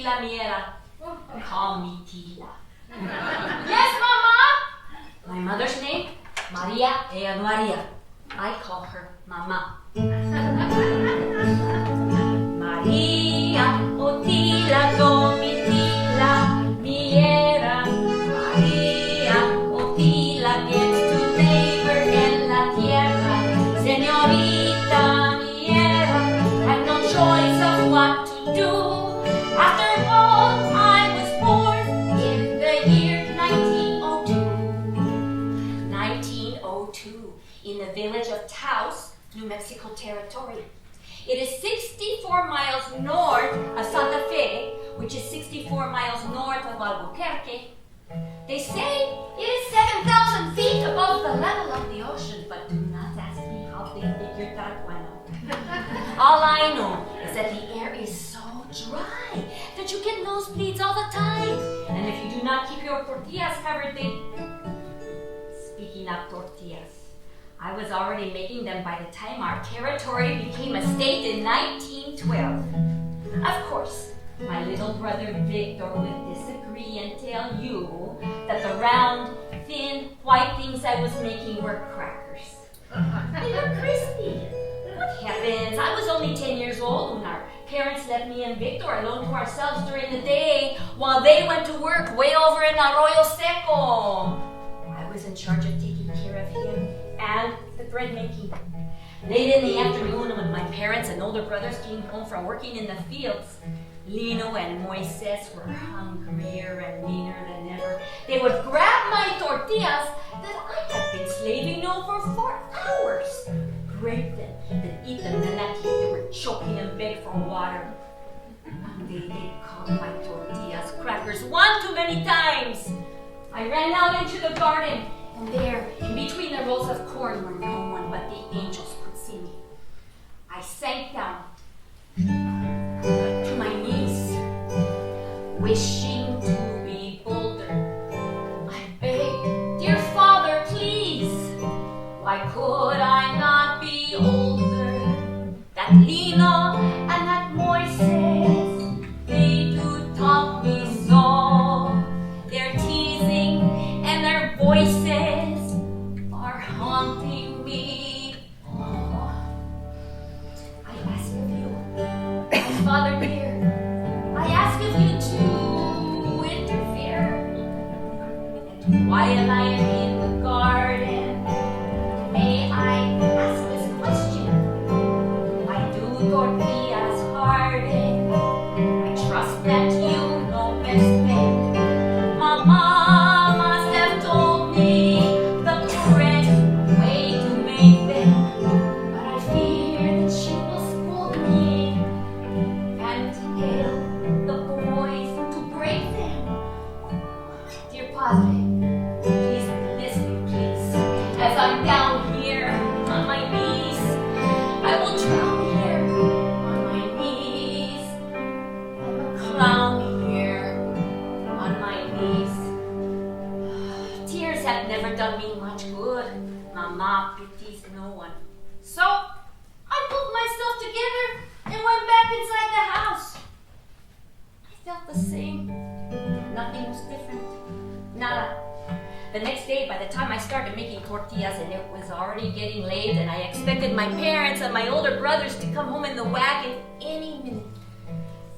Tila Miera. Call me Tila. Yes, Mama? My mother's name? Maria Maria. I call her Mama. Maria, oh Tila, Tila Miera. Maria, oh Tila, gets to labor en la tierra. Señorita Miera had no choice of what to do. After all, I was born in the year 1902. 1902, in the village of Taos, New Mexico Territory. It is 64 miles north of Santa Fe, which is 64 miles north of Albuquerque. They say it is 7,000 feet above the level of the ocean, but do not ask me how they figured that one out. All I know is that the air is so dry that you get nosebleeds all the time. And if you do not keep your tortillas covered, they... Speaking of tortillas, I was already making them by the time our territory became a state in 1912. Of course, my little brother Victor will disagree and tell you that the round, thin, white things I was making were crackers. They were crispy. What heavens, I was only 10 years old when our parents left me and Victor alone to ourselves during the day while they went to work way over in Arroyo Seco. I was in charge of taking care of him and the bread making. Late in the afternoon, when my parents and older brothers came home from working in the fields, Lino and Moises were hungrier and leaner than ever. They would grab my tortillas that I had been slaving over for hours, break them, then eat them, and that they were choking and beg for water. One day they called my tortillas crackers one too many times. I ran out into the garden, and there, in between the rows of corn where no one but the angels could see me, I sank down to my knees, wishing to be bolder. I begged, dear Father, please, why could I not be older? That Lino and that Moises, they do taunt me so. Their teasing and their voices are haunting me. Oh, I ask of you, my Father dear, I ask of you to interfere. And while I am in the garden, may I ask this question? Why do tortillas harden? I trust that you know best then. Mama must have told me the correct way to make them, but I fear that she will scold me and tell the boys to break them. Dear Padre, please listen, please, as I'm down here on my knees. I will drown here on my knees. I'm a clown here on my knees. Tears have never done me much good. Mama pities no one. So I pulled myself together and went back inside the house. I felt the same. Nothing was different. Nada. The next day, by the time I started making tortillas, and it was already getting late, and I expected my parents and my older brothers to come home in the wagon any minute.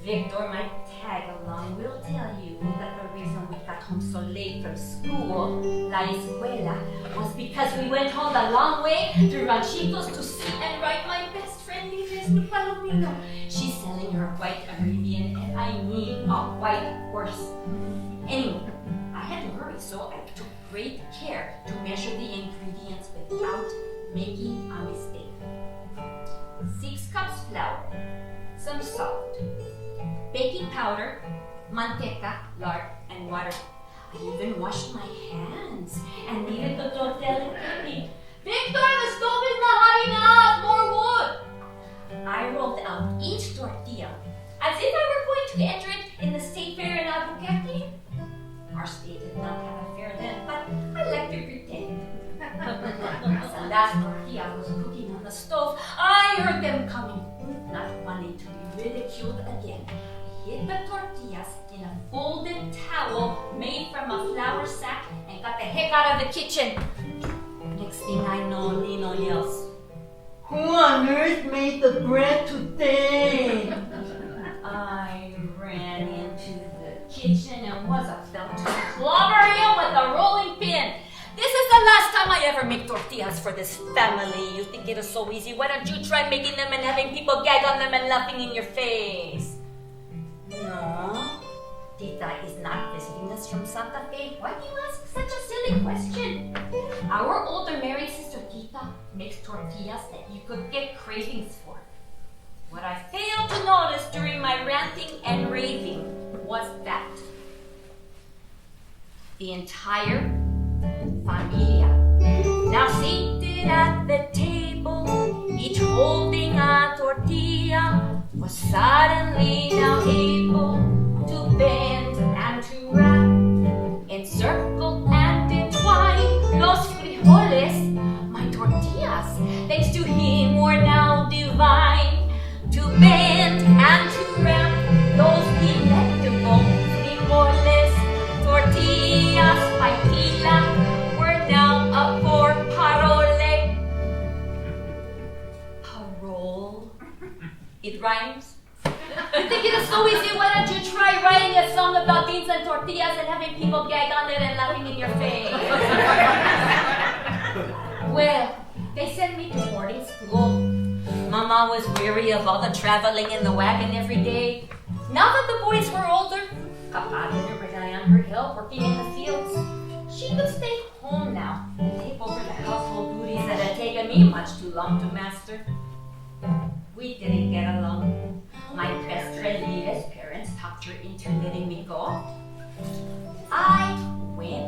Victor, my tag-along, will tell you that the reason we got home so late from school, la escuela, was because we went home the long way through ranchitos to see and ride my best friend Inés de Palomino. She's selling her white Arabian, and I need a white horse. Anyway, I had to hurry, so I took great care to measure the ingredients without making a mistake. 6 cups flour, some salt, baking powder, manteca, lard, and water. I even washed my hands and kneaded the tortilla cooking. Victor, the stove is not hot enough! More wood! I rolled out each tortilla as if I were going to enter it in the state fair in Albuquerque. Our state did not have a fair then, but I like to pretend. As the last tortilla was cooking on the stove, I heard them coming, not wanting to be ridiculed again. I hid the tortillas in a folded towel made from a flour sack and got the heck out of the kitchen. Next thing I know, Lino yells, "Who on earth made the bread today?" I ran into the kitchen and was about to clobber him with a rolling pin. This is the last time I ever make tortillas for this family. You think it is so easy? Why don't you try making them and having people gag on them and laughing in your face? No, Tita is not visiting us from Santa Fe. Why do you ask such a silly question? Our older married sister Tita makes tortillas that you could get cravings for. What I failed to notice during my ranting and raving was that the entire familia, now seated at the table, each holding a tortilla, was suddenly now able to bend and to wrap, encircle and entwine los frijoles, my tortillas, thanks to him, were now divine, to bend and to wrap those delectable frijoles, tortillas by Tila were now up for parole. Parole? It rhymes? You think it is so easy? Why don't you try writing a song about beans and tortillas and having people gag on it and laughing in your face? Well, they sent me to boarding school. Mama was weary of all the traveling in the wagon every day. Now that the boys were older, Papa didn't rely on her help working in the fields. She could stay home now and take over the household duties that had taken me much too long to master. We didn't get along. My best friend Lila's parents talked her into letting me go. I went